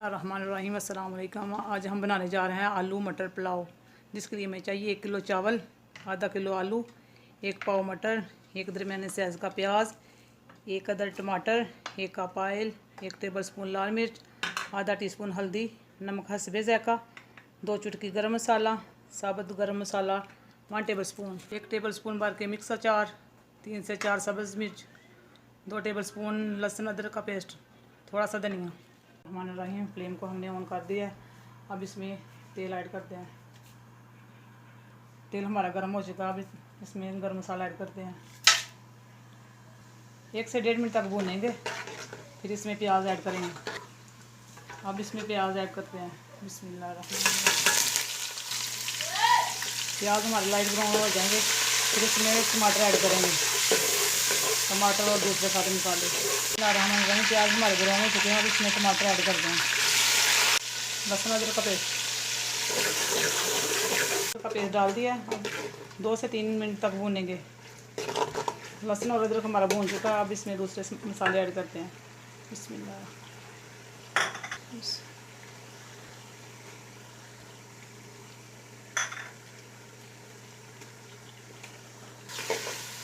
रहमानिर्रहीम अस्सलाम वालेकुम। आज हम बनाने जा रहे हैं आलू मटर पुलाव, जिसके लिए हमें चाहिए 1 किलो चावल, आधा किलो आलू, 1 पाव मटर, एक दरमियाने साइज़ का प्याज, 1 अदर टमाटर, 1 कप ऑयल, 1 टेबलस्पून लाल मिर्च, आधा टीस्पून हल्दी, नमक हस्बे ज़ायक़ा, 2 चुटकी गरम मसाला, साबुत गरम मसाला 1 टेबलस्पून, 1 टेबलस्पून भर के मिक्स अचार, 3 से 4 सब्ज़ मिर्च, 2 टेबलस्पून लहसुन अदरक का पेस्ट, थोड़ा सा धनिया। रहमानिर्रहीम। फ्लेम को हमने ऑन कर दिया है। अब इसमें तेल ऐड करते हैं। तेल हमारा गर्म हो चुका है। अब इसमें गर्म मसाला ऐड करते हैं। 1 से 1.5 मिनट तक भूनेंगे, फिर इसमें प्याज ऐड करेंगे। अब इसमें प्याज ऐड करते हैं। बिस्मिल्लाहिर्रहमानिर्रहीम। प्याज हमारे लाइट ब्राउन हो जाएंगे, फिर इसमें टमाटर ऐड करेंगे, टमाटर और दूसरे सारे मसाले। रहमानिर्रहीम। प्याज हमारे ब्राउन हो चुके हैं। अब इसमें टमाटर ऐड कर दें, लहसुन अदरक का पेस्ट डाल दिया। अब 2 से 3 मिनट तक भूनेंगे। लहसुन और अदरक हमारा भून चुका है। अब इसमें दूसरे मसाले ऐड करते हैं। बिस्मिल्लाह।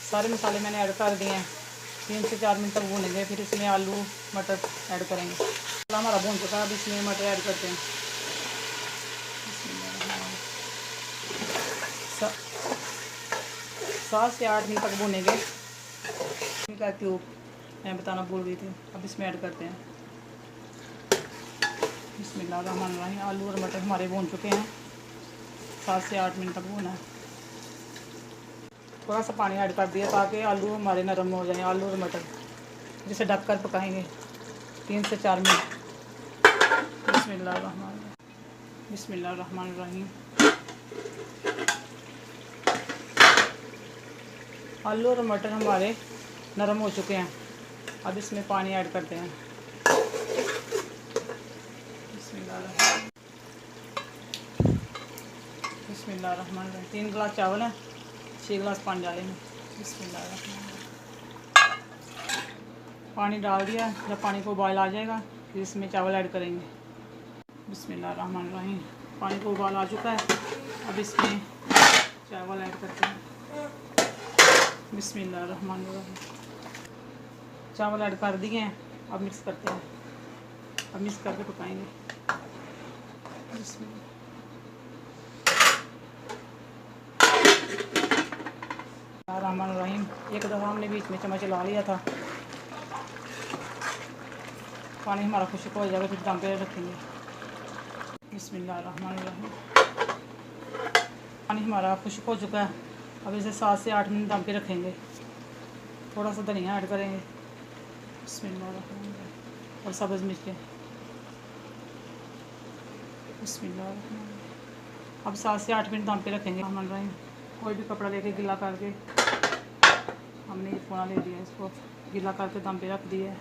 सारे मसाले मैंने ऐड कर दिए हैं। 3 से 4 मिनट तक भूनेंगे, फिर इसमें आलू मटर ऐड करेंगे। मसाला हमारा भून चुका है। अब इसमें मटर ऐड करते हैं। 7 से 8 मिनट तक भूनेंगे। का क्यूब मैं बताना भूल गई थी। अब इसमें ऐड करते हैं। बिस्मिल्लाहिर्रहमानिर्रहीम। आलू और मटर हमारे भून चुके हैं। 7 से 8 मिनट तक भूना है। थोड़ा सा पानी ऐड कर दिया ताकि आलू हमारे नरम हो जाएं। आलू और मटर जिसे ढककर पकाएंगे 3 से 4 मिनट। बिस्मिल्लाहिर्रहमानिर्रहीम। आलू और मटर हमारे नरम हो चुके हैं। अब इसमें पानी ऐड करते हैं। बिस्मिल्लाहिर्रहमानिर्रहीम। 3 गिलास चावल हैं, 6 गिलास पानी डालेंगे। बिस्मिल्लाहिर्रहमानिर्रहीम। पानी डाल दिया। जब पानी को उबाल आ जाएगा, फिर इसमें चावल ऐड करेंगे। बिस्मिल्लाहिर्रहमानिर्रहीम। पानी को उबाल आ चुका है। अब इसमें चावल ऐड करते हैं। बिस्मिल्लाहिर्रहमानिर्रहीम। चावल ऐड कर दिए हैं। अब मिक्स करते हैं। अब मिक्स करके पकाएंगे। रहमानिर्रहीम। एक दफ़ा हमने बीच में चम्मच ला लिया था। पानी हमारा खुश्क हो जाएगा, फिर दम पे रखेंगे। बिस्मिल्लाहिर्रहमानिर्रहीम। पानी हमारा खुश्क हो चुका है। अब इसे 7 से 8 मिनट दम पे रखेंगे। थोड़ा सा धनिया ऐड करेंगे। बिस्मिल्लाहिर्रहमानिर्रहीम। और सब्ज़ मिर्च। बिस्मिल्लाहिर्रहमानिर्रहीम। अब 7 से 8 मिनट दम पे रखेंगे। रहमानिर्रहीम। कोई भी कपड़ा लेके गिला करके हमने ये पोना ले लिया, इसको गिला करके दम पे रख दिया है।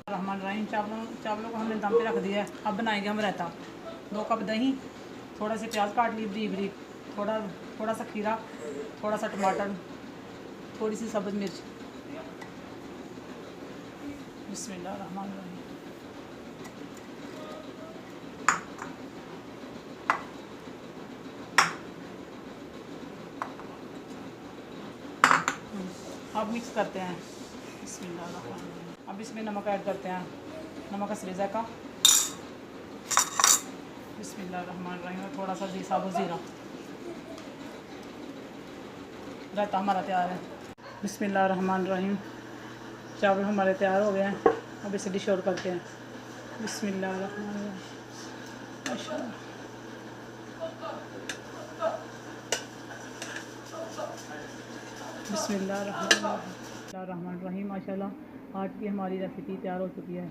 रहमानिर्रहीम। चावलों को हमने दम पे रख दिया है। अब बनाएंगे हम रायता। 2 कप दही, थोड़ा से प्याज काट ली बारीक बारीक, थोड़ा सा खीरा, थोड़ा सा टमाटर, थोड़ी सी सब्ज़ मिर्च। बिस्मिल्लाहिर्रहमानिर्रहीम। अब मिक्स करते हैं। बिस्मिल्लाहिर्रहमानिर्रहीम। अब इसमें नमक ऐड करते हैं। नमक हस्बे ज़ायक़ा। बिस्मिल्लाहिर्रहमानिर्रहीम। और थोड़ा सा साबुत ज़ीरा। रायता हमारा तैयार है। बिस्मिल्लाहिर्रहमानिर्रहीम। चावल हमारे तैयार हो गए हैं। अब इसे डिश आउट करते हैं। बिस्मिल्लाहिर्रहमानिर्रहीम। माशाअल्लाह। बिस्मिल्लाहिर्रहमानिर्रहीम। माशाअल्लाह। आज की हमारी रेसिपी तैयार हो चुकी है।